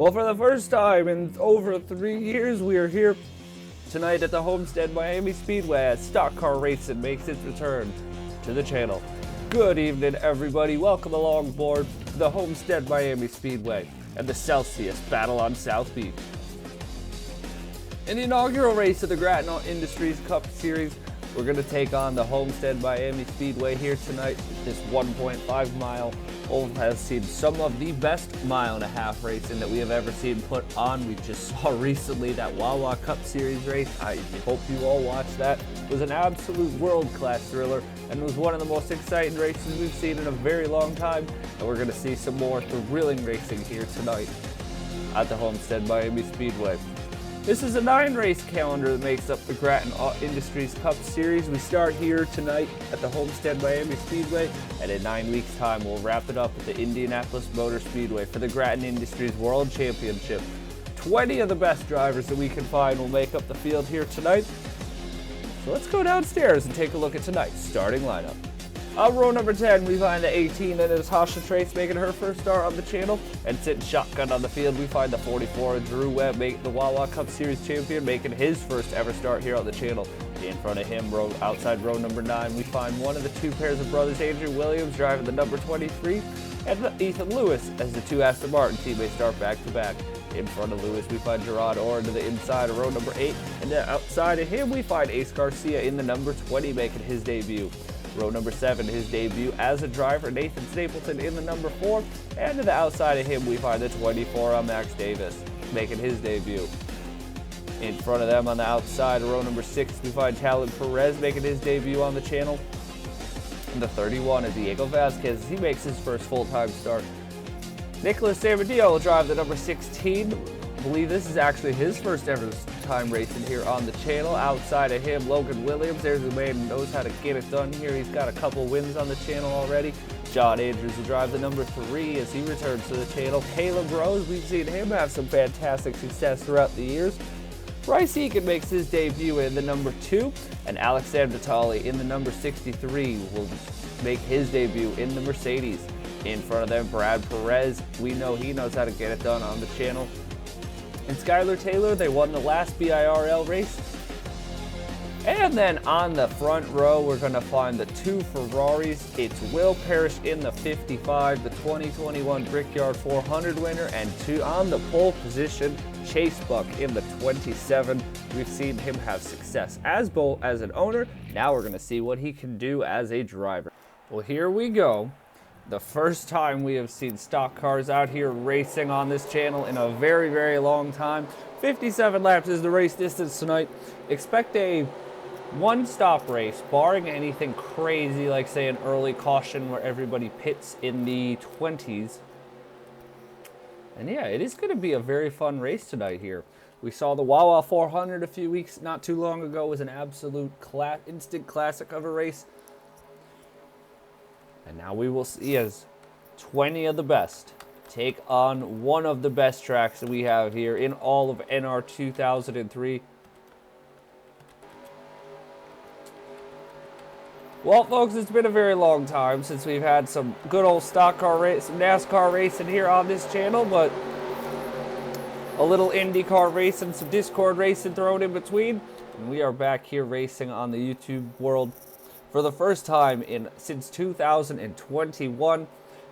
Well, for the first time in over 3 years, we are here tonight at the Homestead Miami Speedway as stock car racing makes its return to the channel. Good evening, everybody. Welcome along board the Homestead Miami Speedway and the Celsius Battle on South Beach. In the inaugural race of the Gratton Industries Cup Series, we're going to take on the Homestead Miami Speedway here tonight. This 1.5 mile oval has seen some of the best 1.5 mile racing that we have ever seen put on. We just saw recently that Wawa Cup Series race. I hope you all watched that. It was an absolute world-class thriller and was one of the most exciting races we've seen in a very long time. And we're going to see some more thrilling racing here tonight at the Homestead Miami Speedway. This is a 9-race calendar that makes up the Gratton Industries Cup Series. We start here tonight at the Homestead Miami Speedway, and in 9 weeks' time, we'll wrap it up at the Indianapolis Motor Speedway for the Gratton Industries World Championship. 20 of the best drivers that we can find will make up the field here tonight. So let's go downstairs and take a look at tonight's starting lineup. On row number 10, we find the 18 and Natasha Trace making her first start on the channel. And sitting shotgun on the field, we find the 44 Drew Webb, the Wawa Cup Series champion, making his first ever start here on the channel. In front of him, outside row number 9, we find one of the two pairs of brothers, Andrew Williams, driving the number 23, and Ethan Lewis as the two Aston Martin teammates start back-to-back. In front of Lewis, we find Gerard Orr to the inside of row number 8, and then outside of him, we find Ace Garcia in the number 20 making his debut. Row number 7, his debut as a driver, Nathan Stapleton in the number 4, and to the outside of him, we find the 24 on Max Davis making his debut. In front of them on the outside of row number 6, we find Talon Perez making his debut on the channel. And the 31 is Diego Vasquez as he makes his first full-time start. Nicholas Samadillo will drive the number 16. I believe this is actually his first ever time racing here on the channel. Outside of him, Logan Williams. There's a man who knows how to get it done here. He's got a couple wins on the channel already. John Andrews will drive the number 3 as he returns to the channel. Caleb Rose, we've seen him have some fantastic success throughout the years. Bryce Egan makes his debut in the number 2, and Alexander Vitali in the number 63 will make his debut in the Mercedes. In front of them, Brad Perez. We know he knows how to get it done on the channel. And Skylar Taylor, they won the last BIRL race. And then on the front row, we're going to find the 2 Ferraris. It's Will Parrish in the 55, the 2021 Brickyard 400 winner, and 2 on the pole position, Chase Buck in the 27. We've seen him have success as an owner. Now we're going to see what he can do as a driver. Well, here we go. The first time we have seen stock cars out here racing on this channel in a very, very long time. 57 laps is the race distance tonight. Expect a one-stop race, barring anything crazy like, say, an early caution where everybody pits in the 20s. And yeah, it is going to be a very fun race tonight here. We saw the Wawa 400 a few weeks, not too long ago. It was an absolute instant classic of a race. And now we will see as 20 of the best take on one of the best tracks that we have here in all of NR 2003. Well, folks, it's been a very long time since we've had some good old stock car race, some NASCAR racing here on this channel, but a little IndyCar racing, some Discord racing thrown in between. And we are back here racing on the YouTube world for the first time since 2021,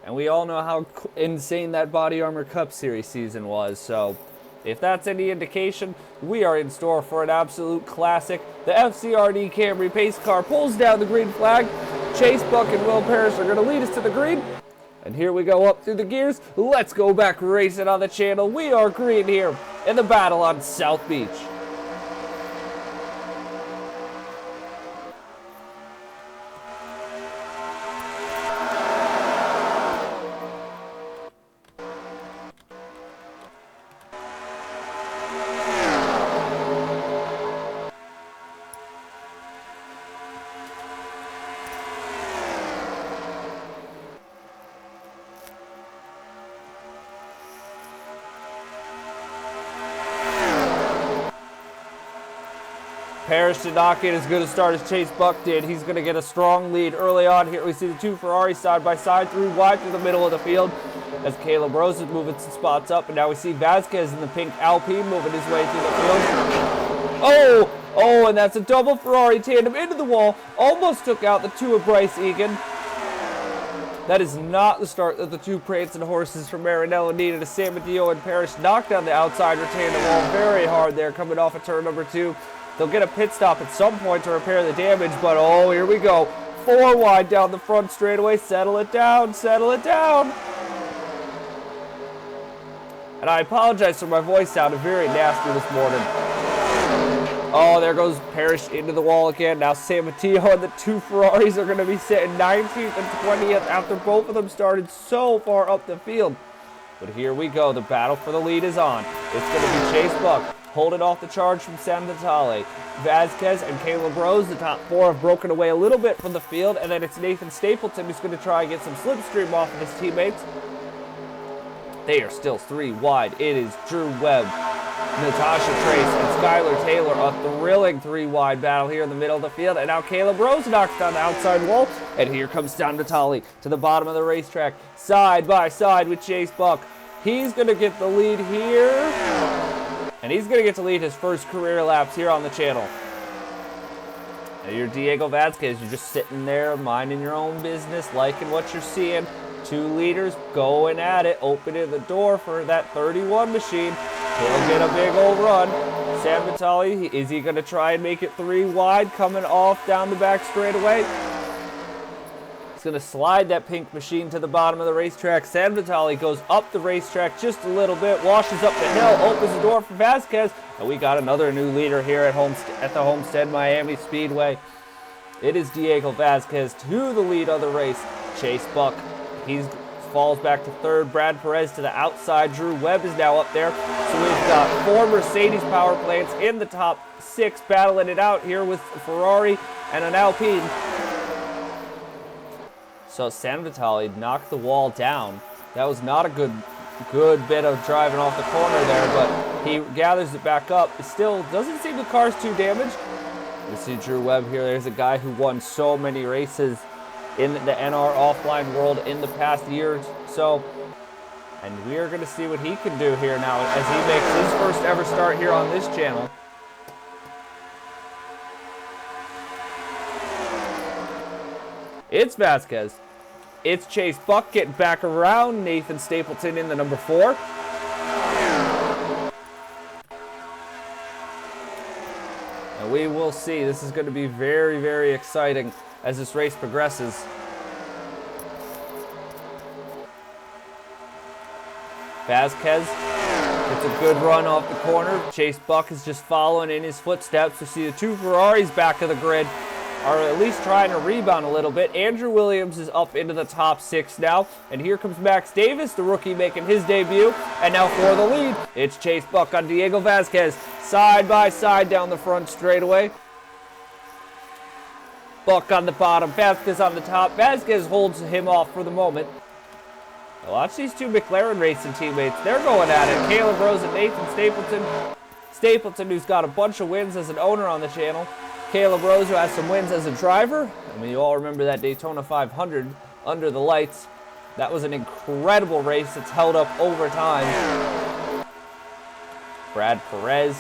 and we all know how insane that Body Armor Cup Series season was, so if that's any indication, we are in store for an absolute classic. The FCRD Camry pace car pulls down the green flag. Chase Buck and Will Parrish are going to lead us to the green, and here we go up through the gears. Let's go back racing on the channel. We are green here in the battle on South Beach. Parrish did not get as good a start as Chase Buck did. He's going to get a strong lead early on here. We see the 2 Ferraris side by side, through wide through the middle of the field. as Caleb Rose is moving some spots up, and now we see Vasquez in the pink Alpine moving his way through the field. Oh, and that's a double Ferrari tandem into the wall. Almost took out the two of Bryce Egan. That is not the start that the two prancing horses from Maranello needed. As San Mateo and Parrish knocked down the outside retaining wall very hard there coming off of turn number 2. They'll get a pit stop at some point to repair the damage, but oh, here we go. 4 wide down the front straightaway. Settle it down, settle it down. And I apologize for my voice sounded very nasty this morning. Oh, there goes Parrish into the wall again. Now San Mateo and the two Ferraris are going to be sitting 19th and 20th after both of them started so far up the field. But here we go. The battle for the lead is on. It's going to be Chase Buck holding off the charge from San Vitale. Vasquez and Caleb Rose, the top 4, have broken away a little bit from the field. And then it's Nathan Stapleton who's going to try and get some slipstream off of his teammates. They are still 3 wide. It is Drew Webb, Natasha Trace, and Skylar Taylor, a thrilling 3-wide battle here in the middle of the field. And now Caleb Rose knocks down the outside wall. And here comes San Vitale to the bottom of the racetrack, side by side with Chase Buck. He's going to get the lead here. And he's going to get to lead his first career laps here on the channel. Now you're Diego Vasquez. You're just sitting there minding your own business, liking what you're seeing. 2 leaders going at it, opening the door for that 31 machine. He'll get a big old run. San Vitale, is he going to try and make it 3 wide coming off down the back straightaway? He's going to slide that pink machine to the bottom of the racetrack. San Vitale goes up the racetrack just a little bit, washes up the hill, opens the door for Vasquez, and we got another new leader here at the Homestead Miami Speedway. It is Diego Vasquez to the lead of the race. Chase Buck, he falls back to 3rd. Brad Perez to the outside. Drew Webb is now up there. So we've got 4 Mercedes power plants in the top 6 battling it out here with a Ferrari and an Alpine. So San Vitale knocked the wall down. That was not a good bit of driving off the corner there, but he gathers it back up. It still doesn't seem the car's too damaged. You see Drew Webb here. There's a guy who won so many races in the NR offline world in the past year or so. And we are going to see what he can do here now as he makes his first ever start here on this channel. It's Vasquez. It's Chase Buck getting back around. Nathan Stapleton in the number 4. And we will see. This is going to be very, very exciting as this race progresses. Vasquez gets a good run off the corner. Chase Buck is just following in his footsteps. We see the 2 Ferraris back of the grid are at least trying to rebound a little bit. Andrew Williams is up into the top 6 now. And here comes Max Davis, the rookie, making his debut. And now for the lead, it's Chase Buck on Diego Vasquez. Side by side down the front straightaway. Buck on the bottom, Vasquez on the top. Vasquez holds him off for the moment. Now watch these 2 McLaren racing teammates. They're going at it. Caleb Rose and Nathan Stapleton. Stapleton, who's got a bunch of wins as an owner on the channel. Caleb Rose, who has some wins as a driver. I mean, you all remember that Daytona 500 under the lights. That was an incredible race that's held up over time. Brad Perez,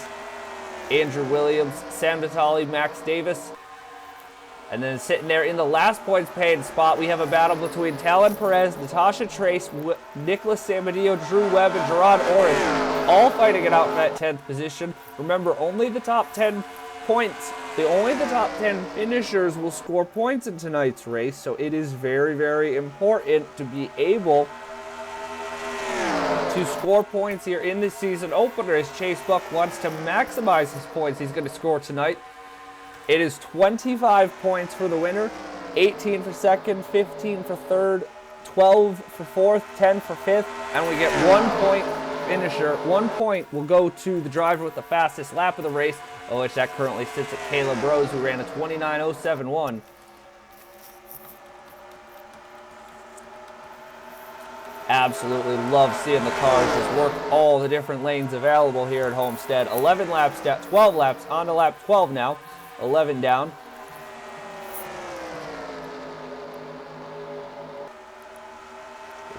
Andrew Williams, San Vitale, Max Davis. And then sitting there in the last points paying spot, we have a battle between Talon Perez, Natasha Trace, Nicholas Samadillo, Drew Webb, and Gerard Orange, all fighting it out for that 10th position. Remember, only the top 10 points, only the top 10 finishers will score points in tonight's race, so it is very, very important to be able to score points here in this season opener as Chase Buck wants to maximize his points he's going to score tonight. It is 25 points for the winner, 18 for second, 15 for third, 12 for fourth, 10 for fifth, and we get 1 point finisher. 1 point will go to the driver with the fastest lap of the race, which that currently sits at Caleb Rose, who ran a 29.071. Absolutely love seeing the cars just work all the different lanes available here at Homestead. 11 laps down, 12 laps on to lap 12 now. 11 down.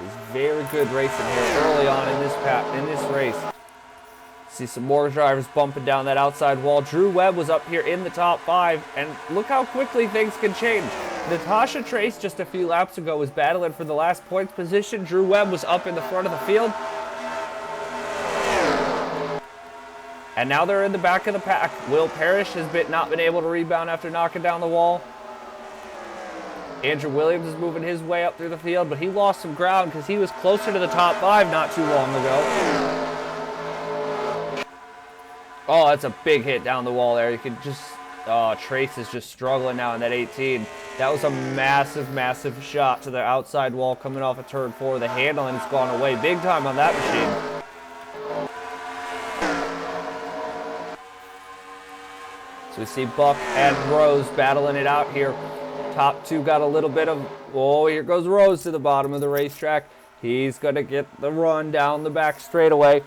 is very good racing here early on in this race. See some more drivers bumping down that outside wall. Drew Webb was up here in the top 5, and look how quickly things can change. Natasha Trace just a few laps ago was battling for the last points position. Drew Webb was up in the front of the field. And now they're in the back of the pack. Will Parrish has not been able to rebound after knocking down the wall. Andrew Williams is moving his way up through the field, but he lost some ground because he was closer to the top 5 not too long ago. Oh, that's a big hit down the wall there. You could just, Trace is just struggling now in that 18. That was a massive, massive shot to the outside wall coming off of turn 4. The handling has gone away big time on that machine. So we see Buck and Rose battling it out here. Top 2 got a little bit of, oh, here goes Rose to the bottom of the racetrack. He's going to get the run down the back straightaway.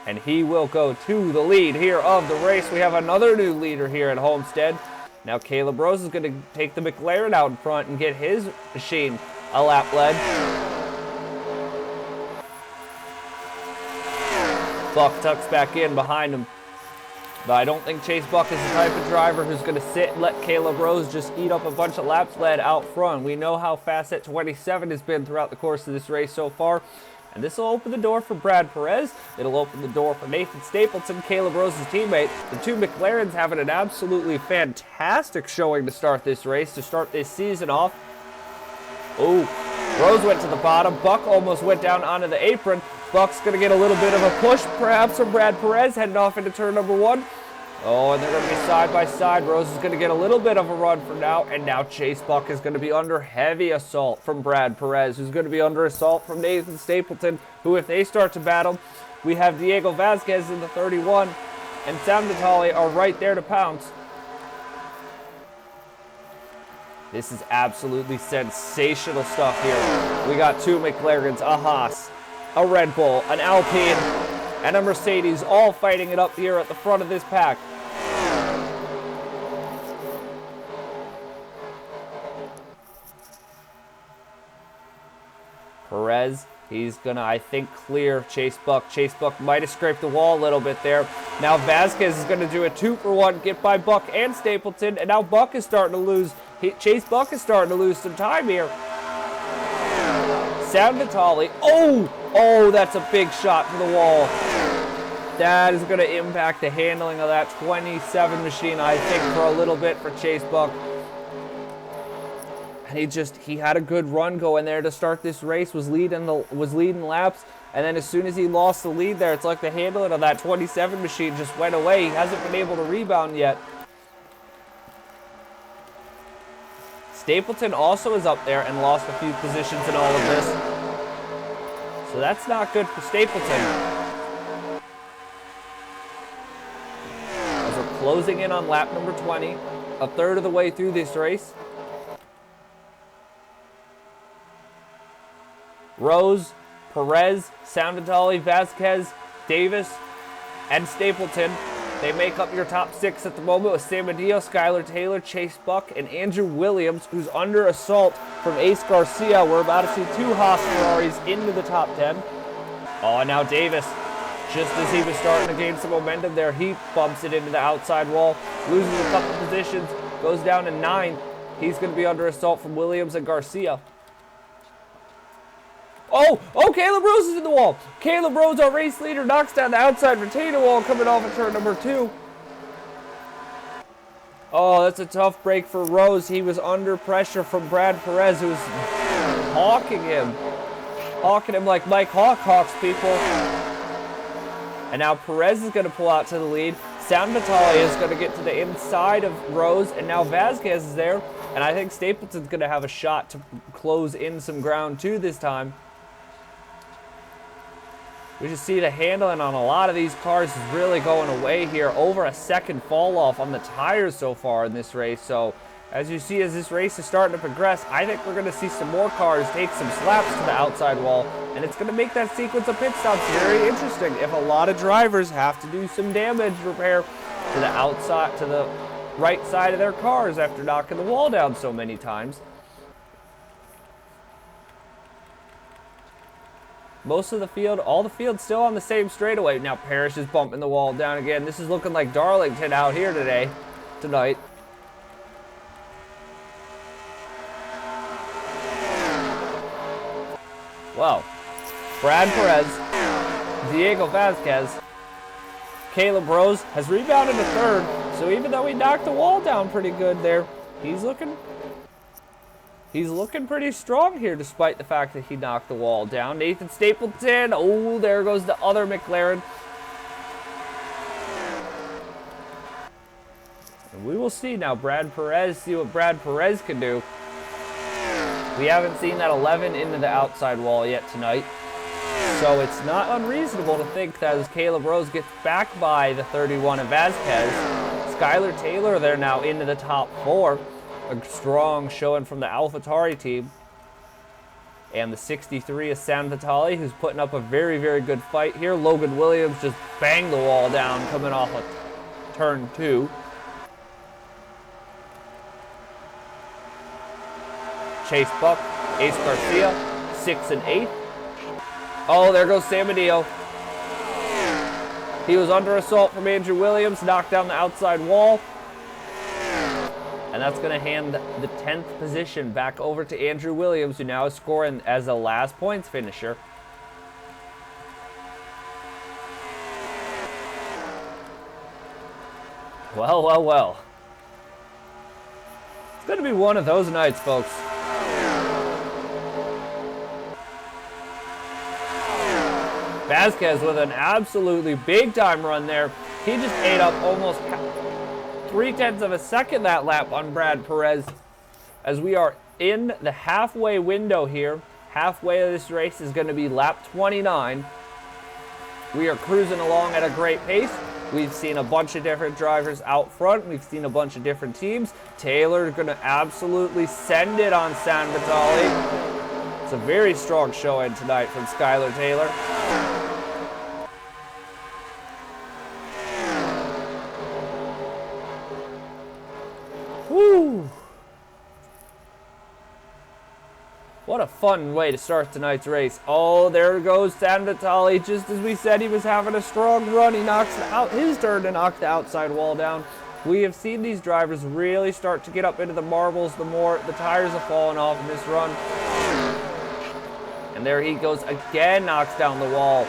And he will go to the lead here of the race. We have another new leader here at Homestead. Now Caleb Rose is going to take the McLaren out in front and get his machine a lap lead. Buck tucks back in behind him. But I don't think Chase Buck is the type of driver who's going to sit and let Caleb Rose just eat up a bunch of laps led out front. We know how fast that 27 has been throughout the course of this race so far. And this will open the door for Brad Perez. It'll open the door for Nathan Stapleton, Caleb Rose's teammate. The 2 McLarens having an absolutely fantastic showing to start this race, to start this season off. Oh, Rose went to the bottom. Buck almost went down onto the apron. Buck's going to get a little bit of a push, perhaps, from Brad Perez heading off into turn number 1. Oh, and they're going to be side by side. Rose is going to get a little bit of a run for now, and now Chase Buck is going to be under heavy assault from Brad Perez, who's going to be under assault from Nathan Stapleton, who, if they start to battle, we have Diego Vasquez in the 31, and Sam Natali are right there to pounce. This is absolutely sensational stuff here. We got 2 McLarens, a Haas, a Red Bull, an Alpine, and a Mercedes all fighting it up here at the front of this pack. Perez, he's gonna, I think, clear Chase Buck. Chase Buck might have scraped the wall a little bit there. Now Vasquez is gonna do a 2-for-1, get by Buck and Stapleton, and now Buck is starting to lose. Chase Buck is starting to lose some time here. Sam Natali, oh, that's a big shot to the wall. That is going to impact the handling of that 27 machine, I think, for a little bit for Chase Buck. And he had a good run going there to start this race, was leading laps, and then as soon as he lost the lead there, it's like the handling of that 27 machine just went away. He hasn't been able to rebound yet. Stapleton also is up there and lost a few positions in all of this. So that's not good for Stapleton. As we're closing in on lap number 20, a third of the way through this race. Rose, Perez, Soundentali, Vasquez, Davis, and Stapleton. They make up your top 6 at the moment with Sam Medillo, Skylar Taylor, Chase Buck, and Andrew Williams, who's under assault from Ace Garcia. We're about to see 2 Haas Ferraris into the top 10. Oh, now Davis, just as he was starting to gain some momentum there, he bumps it into the outside wall, loses a couple positions, goes down to 9th. He's going to be under assault from Williams and Garcia. Oh, Caleb Rose is in the wall. Caleb Rose, our race leader, knocks down the outside retainer wall coming off of turn number 2. Oh, that's a tough break for Rose. He was under pressure from Brad Perez, who was hawking him like Mike Hawk hawks people. And now Perez is going to pull out to the lead. Sam Natalia is going to get to the inside of Rose, and now Vasquez is there. And I think Stapleton's going to have a shot to close in some ground too this time. We just see the handling on a lot of these cars is really going away here. Over a second fall off on the tires so far in this race. So as you see, as this race is starting to progress, I think we're going to see some more cars take some slaps to the outside wall. And it's going to make that sequence of pit stops very interesting. If a lot of drivers have to do some damage repair to the outside, to the right side of their cars after knocking the wall down so many times. Most of the field, all the field still on the same straightaway. Now Parrish is bumping the wall down again. This is looking like Darlington out here tonight. Wow. Brad Perez, Diego Vasquez, Caleb Rose has rebounded to third. So even though he knocked the wall down pretty good there, he's looking pretty strong here despite the fact that he knocked the wall down. Nathan Stapleton, oh, there goes the other McLaren. And we will see now Brad Perez, see what Brad Perez can do. We haven't seen that 11 into the outside wall yet tonight. So it's not unreasonable to think that as Caleb Rose gets back by the 31 of Vasquez, Skylar Taylor, they're now into the top 4. A strong showing from the AlphaTauri team. And the 63 is San Vitale, who's putting up a very, very good fight here. Logan Williams just banged the wall down coming off of turn 2. Chase Buck, Ace Garcia, 6 and 8. Oh, there goes Sam Badillo. He was under assault from Andrew Williams, knocked down the outside wall. And that's going to hand the 10th position back over to Andrew Williams, who now is scoring as the last points finisher. Well, well, well. It's going to be one of those nights, folks. Vasquez with an absolutely big-time run there. He just ate up almost 0.3 of a second that lap on Brad Perez. As we are in the halfway window here, halfway of this race is going to be lap 29. We are cruising along at a great pace. We've seen a bunch of different drivers out front. We've seen a bunch of different teams. Taylor's going to absolutely send it on San Vitale. It's a very strong showing tonight from Skylar Taylor. Woo! What a fun way to start tonight's race. Oh, there goes San Vitale. Just as we said, he was having a strong run. He knocks out his turn to knock the outside wall down. We have seen these drivers really start to get up into the marbles the more the tires have fallen off in this run. And there he goes again, knocks down the wall.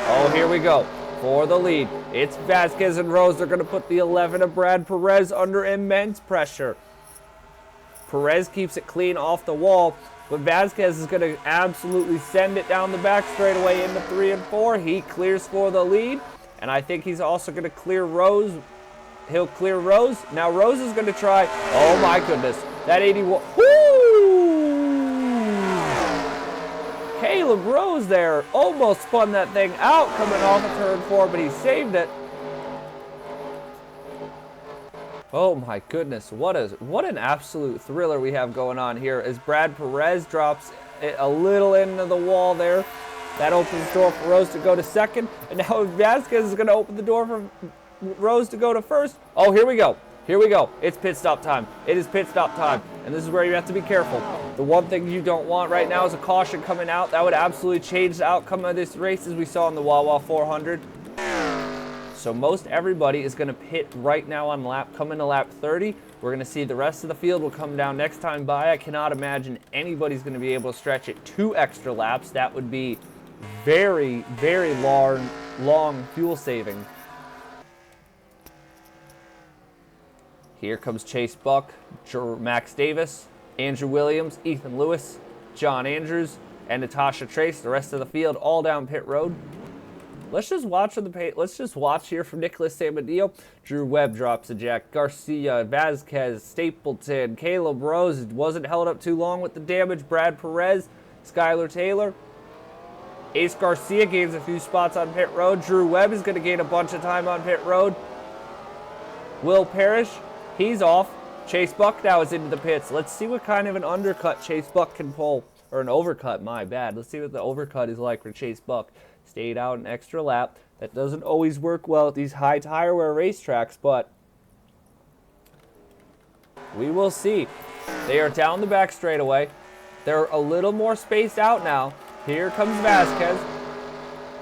Oh, here we go. For the lead, it's Vasquez and Rose. They're going to put the 11 of Brad Perez under immense pressure. Perez keeps it clean off the wall, but Vasquez is going to absolutely send it down the back straightaway into 3 and 4. He clears for the lead, and I think he's also going to clear Rose. He'll clear Rose. Now Rose is going to try. Oh my goodness, that 81. Woo! Caleb Rose there almost spun that thing out coming off of turn 4, but he saved it. Oh my goodness, what an absolute thriller we have going on here as Brad Perez drops it a little into the wall there. That opens the door for Rose to go to second, and now Vasquez is going to open the door for Rose to go to first. Oh, here we go. Here we go. It's pit stop time. It is pit stop time, and this is where you have to be careful. The one thing you don't want right now is a caution coming out. That would absolutely change the outcome of this race as we saw in the Wawa 400. So most everybody is going to pit right now on coming to lap 30. We're going to see the rest of the field will come down next time by. I cannot imagine anybody's going to be able to stretch it 2 extra laps. That would be very, very long fuel saving. Here comes Chase Buck, Max Davis, Andrew Williams, Ethan Lewis, John Andrews, and Natasha Trace. The rest of the field all down pit road. Let's just watch here from Nicholas Samadillo. Drew Webb drops a jack. Garcia, Vasquez, Stapleton, Caleb Rose wasn't held up too long with the damage. Brad Perez, Skylar Taylor. Ace Garcia gains a few spots on pit road. Drew Webb is going to gain a bunch of time on pit road. Will Parrish, he's off. Chase Buck now is into the pits. Let's see what kind of an undercut Chase Buck can pull. Or an overcut, my bad. Let's see what the overcut is like for Chase Buck. Stayed out an extra lap. That doesn't always work well at these high tire wear racetracks, but we will see. They are down the back straightaway. They're a little more spaced out now. Here comes Vasquez.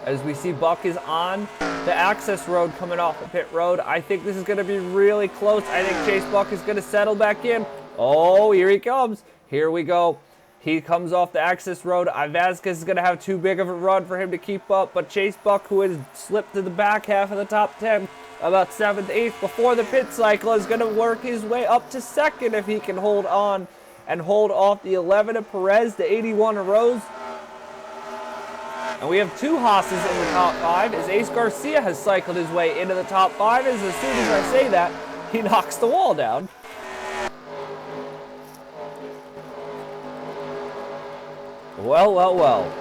As we see Buck is on the access road coming off the pit road. I think this is going to be really close. I think Chase Buck is going to settle back in. Oh, here he comes. Here we go. He comes off the access road. Vasquez is going to have too big of a run for him to keep up. But Chase Buck, who has slipped to the back half of the top 10, about 7th, 8th before the pit cycle, is going to work his way up to 2nd if he can hold on and hold off the 11 of Perez, the 81 of Rose. And we have 2 Haas's in the top 5 as Ace Garcia has cycled his way into the top 5. As soon as I say that, he knocks the wall down. Well, well, well.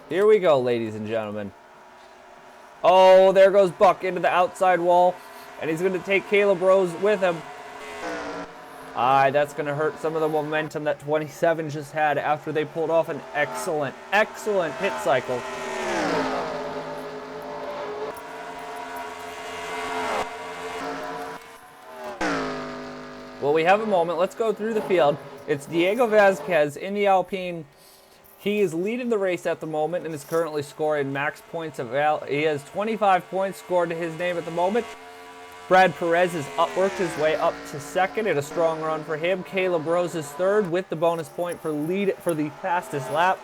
Here we go, ladies and gentlemen. Oh, there goes Buck into the outside wall. And he's going to take Caleb Rose with him. That's going to hurt some of the momentum that 27 just had after they pulled off an excellent, excellent pit cycle. Well, we have a moment. Let's go through the field. It's Diego Vasquez in the Alpine. He is leading the race at the moment and is currently scoring max points. He has 25 points scored to his name at the moment. Brad Perez has worked his way up to 2nd in a strong run for him. Caleb Rose is 3rd with the bonus point for the fastest lap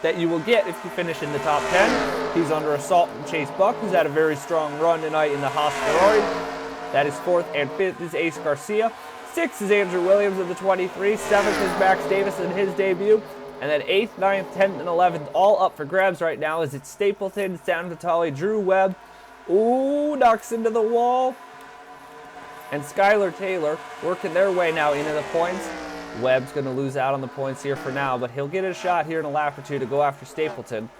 that you will get if you finish in the top 10. He's under assault from Chase Buck, who's had a very strong run tonight in the Haas Ferrari. That is 4th, and 5th is Ace Garcia. 6th is Andrew Williams of the 23. 7th is Max Davis in his debut. And then 8th, 9th, 10th, and 11th all up for grabs right now as it's Stapleton, San Vitale, Drew Webb. Ooh, knocks into the wall. And Skylar Taylor working their way now into the points. Webb's going to lose out on the points here for now, but he'll get a shot here in a lap or two to go after Stapleton.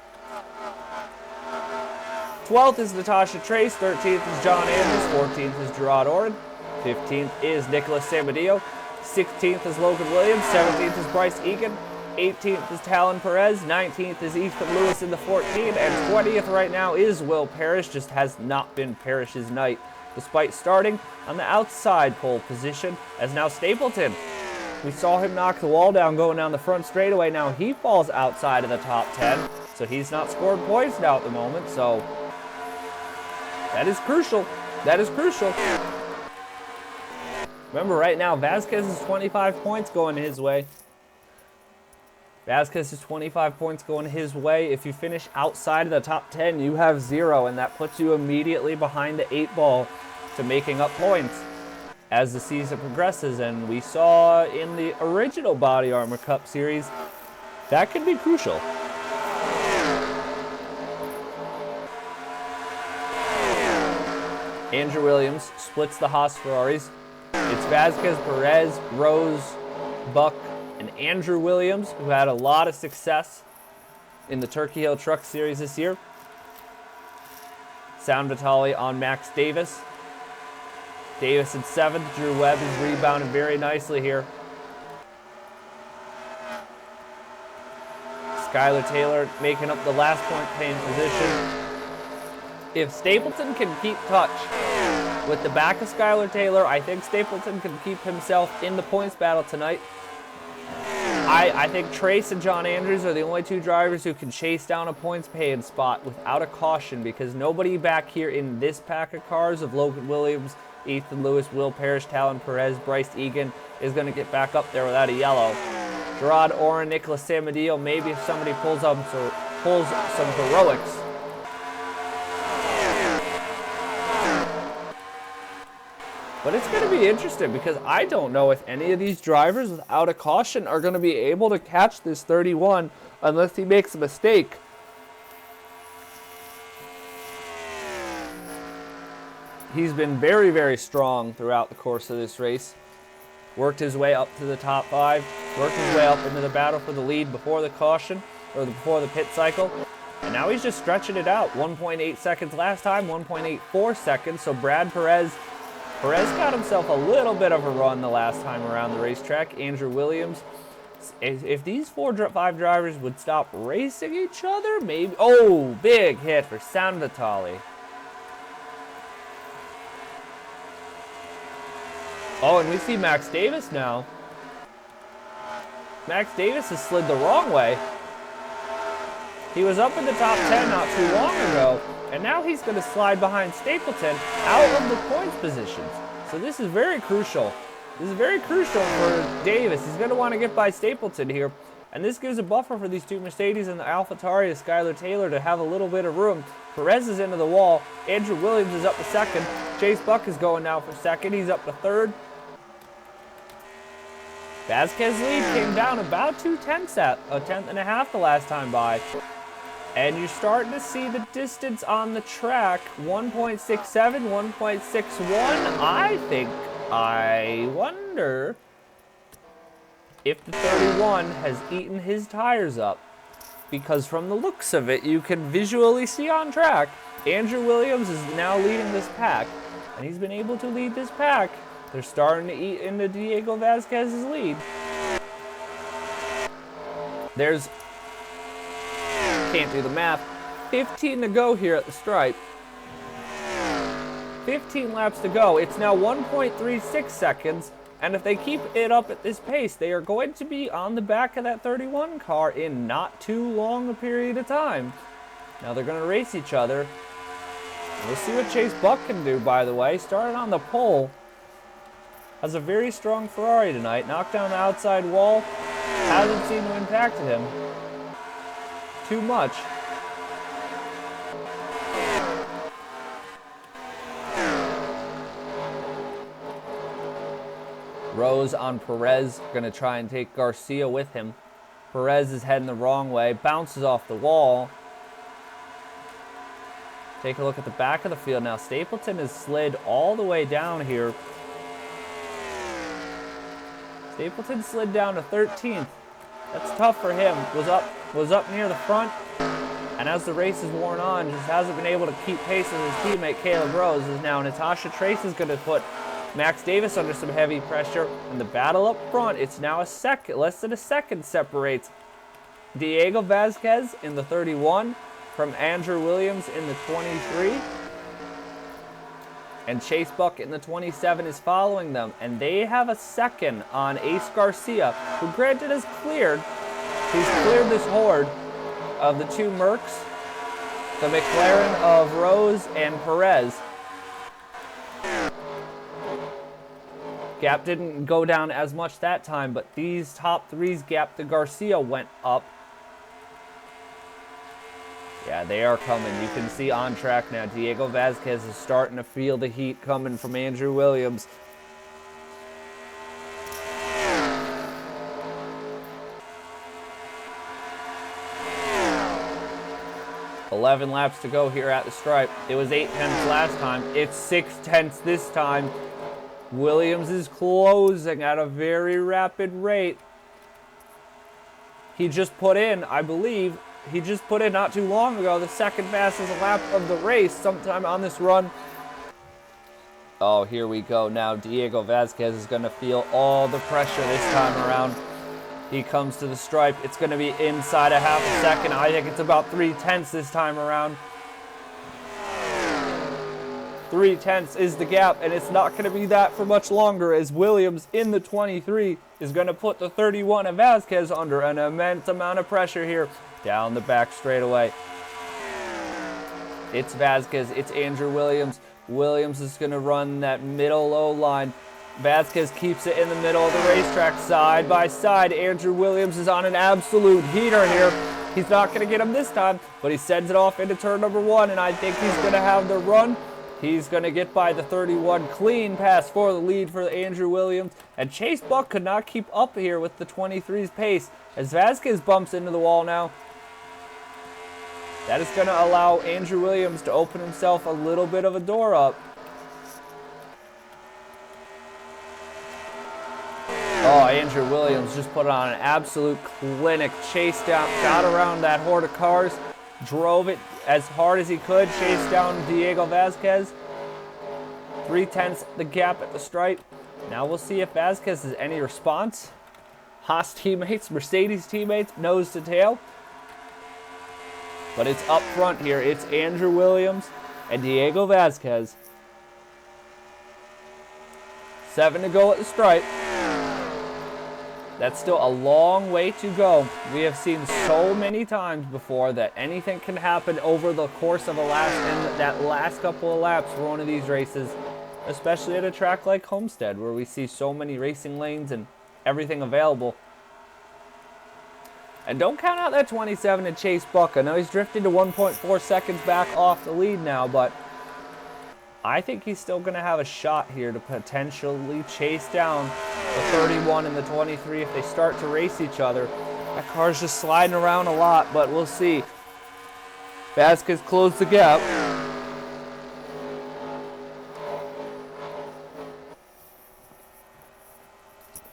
12th is Natasha Trace. 13th is John Andrews. 14th is Gerard Oren. 15th is Nicholas Samadillo. 16th is Logan Williams. 17th is Bryce Egan. 18th is Talon Perez. 19th is Ethan Lewis in the 14. And 20th right now is Will Parrish. Just has not been Parrish's night, despite starting on the outside pole position, as now Stapleton. We saw him knock the wall down going down the front straightaway. Now he falls outside of the top 10, so he's not scored points now at the moment, so that is crucial. That is crucial. Remember, right now, Vasquez is 25 points going his way. Vasquez is 25 points going his way. If you finish outside of the top 10, you have 0, and that puts you immediately behind the 8 ball to making up points as the season progresses. And we saw in the original Body Armor Cup Series, that can be crucial. Andrew Williams splits the Haas Ferraris. It's Vasquez, Perez, Rose, Buck, and Andrew Williams, who had a lot of success in the Turkey Hill Truck Series this year. San Vitale on Max Davis. Davis in 7th. Drew Webb is rebounded very nicely here. Skylar Taylor making up the last point paying position. If Stapleton can keep touch with the back of Skylar Taylor, I think Stapleton can keep himself in the points battle tonight. I think Trace and John Andrews are the only 2 drivers who can chase down a points paying spot without a caution, because nobody back here in this pack of cars of Logan Williams, Ethan Lewis, Will Parrish, Talon Perez, Bryce Egan is going to get back up there without a yellow. Gerard Oren, Nicholas Samadillo, maybe if somebody pulls some heroics. But it's going to be interesting because I don't know if any of these drivers without a caution are going to be able to catch this 31 unless he makes a mistake. He's been very, very strong throughout the course of this race. Worked his way up to the top 5. Worked his way up into the battle for the lead before the caution, or before the pit cycle. And now he's just stretching it out. 1.8 seconds last time, 1.84 seconds. So Perez got himself a little bit of a run the last time around the racetrack. Andrew Williams, if these 4-5 drivers would stop racing each other, maybe. Oh, big hit for San Vitale. Oh, and we see Max Davis now. Max Davis has slid the wrong way. He was up in the top 10 not too long ago, and now he's going to slide behind Stapleton out of the points positions. So this is very crucial. This is very crucial for Davis. He's going to want to get by Stapleton here. And this gives a buffer for these two Mercedes and the AlphaTauri of Skylar Taylor to have a little bit of room. Perez is into the wall. Andrew Williams is up to second. Chase Buck is going now for second. He's up to third. Vasquez's lead came down about 2/10 at a tenth and a half the last time by. And you're starting to see the distance on the track, 1.67, 1.61. I wonder if the 31 has eaten his tires up, because from the looks of it, you can visually see on track, Andrew Williams is now leading this pack, and he's been able to lead this pack. They're starting to eat into Diego Vasquez's lead. There's, can't do the math, 15 to go here at the stripe. 15 laps to go. It's now 1.36 seconds. And if they keep it up at this pace, they are going to be on the back of that 31 car in not too long a period of time. Now they're going to race each other. We'll see what Chase Buck can do, by the way. Started on the pole. Has a very strong Ferrari tonight. Knocked down the outside wall. Hasn't seemed to impact him too much. Rose on Perez, gonna try and take Garcia with him. Perez is heading the wrong way, bounces off the wall. Take a look at the back of the field now. Stapleton has slid all the way down here. Stapleton slid down to 13th. That's tough for him. Was up near the front, and as the race is worn on, just hasn't been able to keep pace with his teammate Caleb Rose. Is now Natasha Trace is gonna put Max Davis under some heavy pressure, and the battle up front, it's now a second, less than a second separates Diego Vasquez in the 31 from Andrew Williams in the 23. And Chase Buck in the 27 is following them, and they have a second on Ace Garcia, who granted is cleared. He's cleared this horde of the two Mercs, the McLaren of Rose and Perez. Gap didn't go down as much that time, but these top threes gap to Garcia went up. Yeah, they are coming. You can see on track now. Diego Vasquez is starting to feel the heat coming from Andrew Williams. $11 laps to go here at the stripe. It was 8 tenths last time. It's 6 tenths this time. Williams is closing at a very rapid rate. He just put in, I believe, not too long ago, the second fastest lap of the race sometime on this run. Oh, here we go. Now Diego Vasquez is going to feel all the pressure this time around. He comes to the stripe. It's going to be inside a half a second. I think it's about 3 tenths this time around. 3 tenths is the gap, and it's not going to be that for much longer, as Williams in the 23 is going to put the 31 of Vasquez under an immense amount of pressure here down the back straightaway. It's Vasquez, it's Andrew Williams. Williams is going to run that middle low line. Vasquez keeps it in the middle of the racetrack, side by side. Andrew Williams is on an absolute heater here. He's not going to get him this time, but he sends it off into turn number 1, and I think he's going to have the run. He's going to get by the 31, clean pass for the lead for Andrew Williams. And Chase Buck could not keep up here with the 23's pace as Vasquez bumps into the wall now. That is going to allow Andrew Williams to open himself a little bit of a door up. Oh, Andrew Williams just put on an absolute clinic. Chased down, got around that horde of cars, drove it as hard as he could, chased down Diego Vasquez. 3 tenths the gap at the stripe. Now we'll see if Vasquez has any response. Haas teammates, Mercedes teammates, nose to tail. But it's up front here. It's Andrew Williams and Diego Vasquez. 7 to go at the stripe. That's still a long way to go. We have seen so many times before that anything can happen over the course of that last couple of laps for one of these races, especially at a track like Homestead, where we see so many racing lanes and everything available. And don't count out that 27 and Chase Buck. I know he's drifted to 1.4 seconds back off the lead now, but I think he's still going to have a shot here to potentially chase down the 31 and the 23 if they start to race each other. That car's just sliding around a lot, but we'll see. Vasquez closed the gap.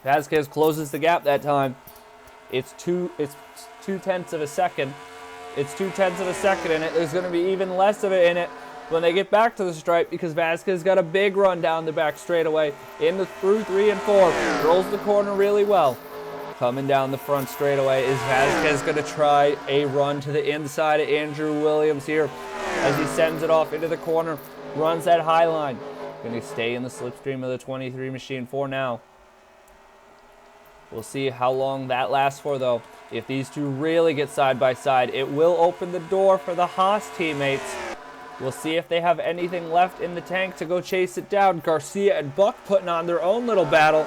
Vasquez closes the gap that time. It's two tenths of a second. It's 2/10 of a second in it. There's going to be even less of it in it when they get back to the stripe, because Vasquez got a big run down the back straightaway through 3 and 4. Rolls the corner really well. Coming down the front straightaway, is Vasquez going to try a run to the inside of Andrew Williams here as he sends it off into the corner, runs that high line. Going to stay in the slipstream of the 23 machine for now. We'll see how long that lasts for, though. If these two really get side by side, it will open the door for the Haas teammates. We'll see if they have anything left in the tank to go chase it down. Garcia and Buck putting on their own little battle.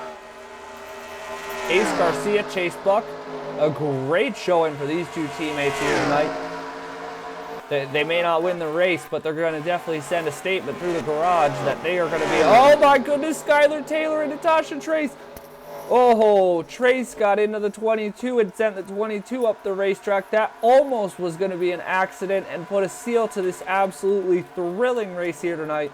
Ace Garcia, Chase Buck. A great showing for these two teammates here tonight. They may not win the race, but they're going to definitely send a statement through the garage that they are going to be... Oh my goodness, Skylar Taylor and Natasha Trace. Oh, Trace got into the 22 and sent the 22 up the racetrack. That almost was going to be an accident and put a seal to this absolutely thrilling race here tonight.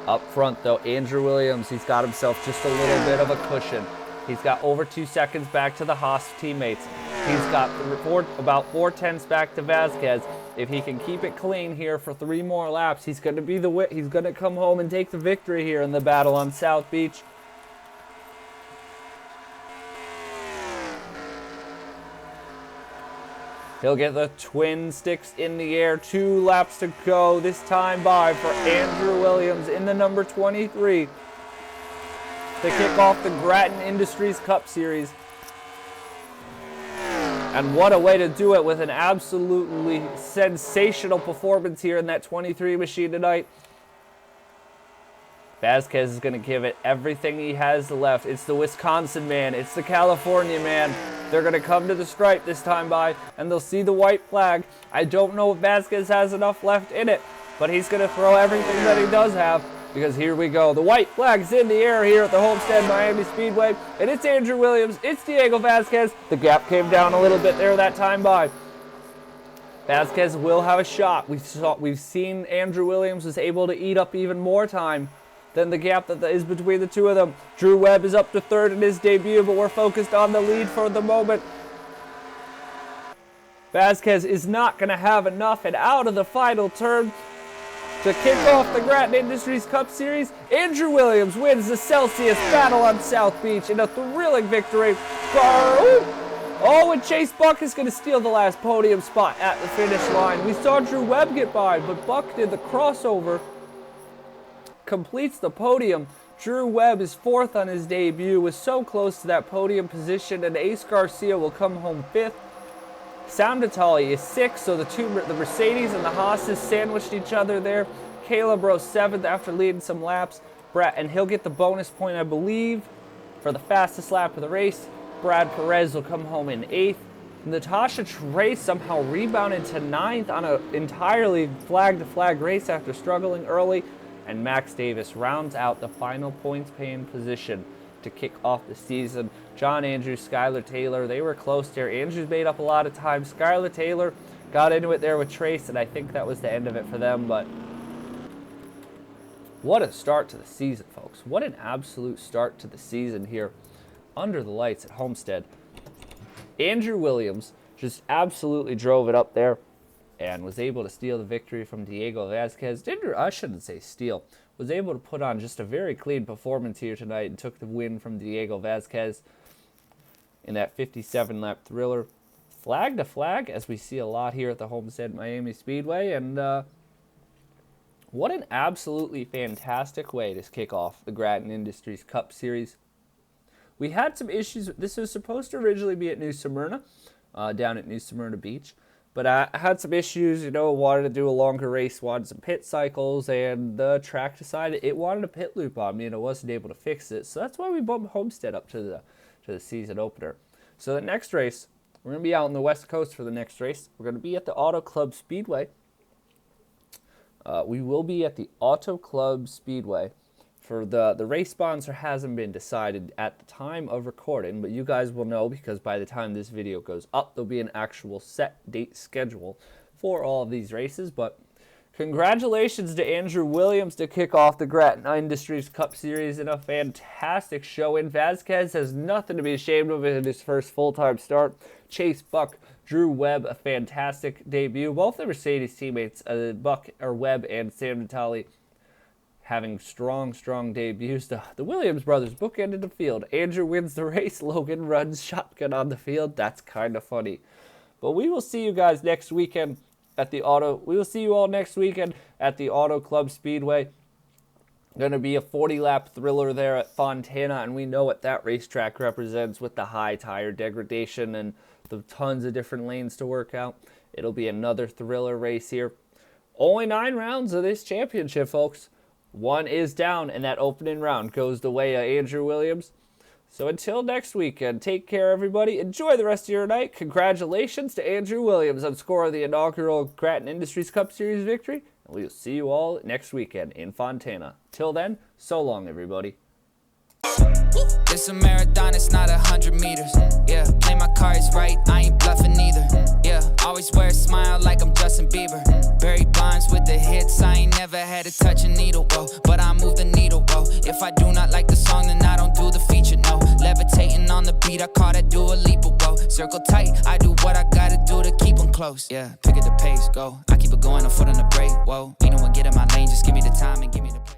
Up front, though, Andrew Williams, he's got himself just a little bit of a cushion. He's got over 2 seconds back to the Haas teammates. He's got about 4/10 back to Vasquez. If he can keep it clean here for 3 more laps, he's going to he's going to come home and take the victory here in the battle on South Beach. He'll get the twin sticks in the air. 2 laps to go this time by for Andrew Williams in the number 23 to kick off the Gratton Industries Cup Series. And what a way to do it with an absolutely sensational performance here in that 23 machine tonight. Vasquez is going to give it everything he has left. It's the Wisconsin man. It's the California man. They're going to come to the stripe this time by, and they'll see the white flag. I don't know if Vasquez has enough left in it, but he's going to throw everything that he does have, because here we go. The white flag's in the air here at the Homestead Miami Speedway, and it's Andrew Williams. It's Diego Vasquez. The gap came down a little bit there that time by. Vasquez will have a shot. We've seen Andrew Williams was able to eat up even more time than the gap that is between the two of them. Drew Webb is up to 3rd in his debut, but we're focused on the lead for the moment. Vasquez is not going to have enough, and out of the final turn to kick off the Gratton Industries Cup Series, Andrew Williams wins the Celsius Battle on South Beach in a thrilling victory. Oh, and Chase Buck is going to steal the last podium spot at the finish line. We saw Drew Webb get by, but Buck did the crossover, completes the podium. Drew Webb is 4th on his debut, was so close to that podium position, and Ace Garcia will come home 5th. Sam Natali is 6th, so the Mercedes and the Haas's sandwiched each other there. Caleb rose 7th after leading some laps. And he'll get the bonus point, I believe, for the fastest lap of the race. Brad Perez will come home in 8th. Natasha Trace somehow rebounded to 9th on an entirely flag-to-flag race after struggling early. And Max Davis rounds out the final points-paying position to kick off the season. John Andrews, Skylar Taylor, they were close there. Andrews made up a lot of time. Skylar Taylor got into it there with Trace, and I think that was the end of it for them. But what a start to the season, folks. What an absolute start to the season here under the lights at Homestead. Andrew Williams just absolutely drove it up there and was able to steal the victory from Diego Vasquez. I shouldn't say steal. Was able to put on just a very clean performance here tonight and took the win from Diego Vasquez in that 57-lap thriller. Flag to flag, as we see a lot here at the Homestead Miami Speedway. And What an absolutely fantastic way to kick off the Gratton Industries Cup Series. We had some issues. This was supposed to originally be at New Smyrna, down at New Smyrna Beach. But I had some issues, wanted to do a longer race, wanted some pit cycles, and the track decided it wanted a pit loop on me, and I wasn't able to fix it. So that's why we bumped Homestead up to the season opener. So the next race, we're going to be out on the West Coast for the next race. We're going to be at the Auto Club Speedway. We will be at the Auto Club Speedway. For the race sponsor hasn't been decided at the time of recording, but you guys will know because by the time this video goes up, there'll be an actual set date schedule for all of these races. But congratulations to Andrew Williams to kick off the Gratton Industries Cup Series in a fantastic showing. Vasquez has nothing to be ashamed of in his first full-time start. Chase Buck, Drew Webb, a fantastic debut. Both the Mercedes teammates, Webb and Sam Natale, having strong debuts. The Williams brothers bookended the field. Andrew wins the race. Logan runs shotgun on the field. That's kind of funny. But we will see you guys next weekend at the We will see you all next weekend at the Auto Club Speedway. Going to be a 40-lap thriller there at Fontana, and we know what that racetrack represents with the high tire degradation and the tons of different lanes to work out. It'll be another thriller race here. Only 9 rounds of this championship, folks. 1 is down, and that opening round goes the way of Andrew Williams. So until next weekend, take care, everybody. Enjoy the rest of your night. Congratulations to Andrew Williams on scoring the inaugural Gratton Industries Cup Series victory. And we'll see you all next weekend in Fontana. Till then, so long, everybody. It's a marathon, it's not 100 meters. Yeah, play my cards right, I ain't bluffing either. Yeah, always wear a smile like I'm Justin Bieber. Barry Bonds with the hits, I ain't never had to touch a needle, whoa. But I move the needle, whoa. If I do not like the song, then I don't do the feature, no. Levitating on the beat, I call that Dua Lipa, whoa. Circle tight, I do what I gotta do to keep them close. Yeah, pick at the pace, go. I keep it going, a foot on the brake, whoa. Ain't no one get in my lane, just give me the time and give me the place.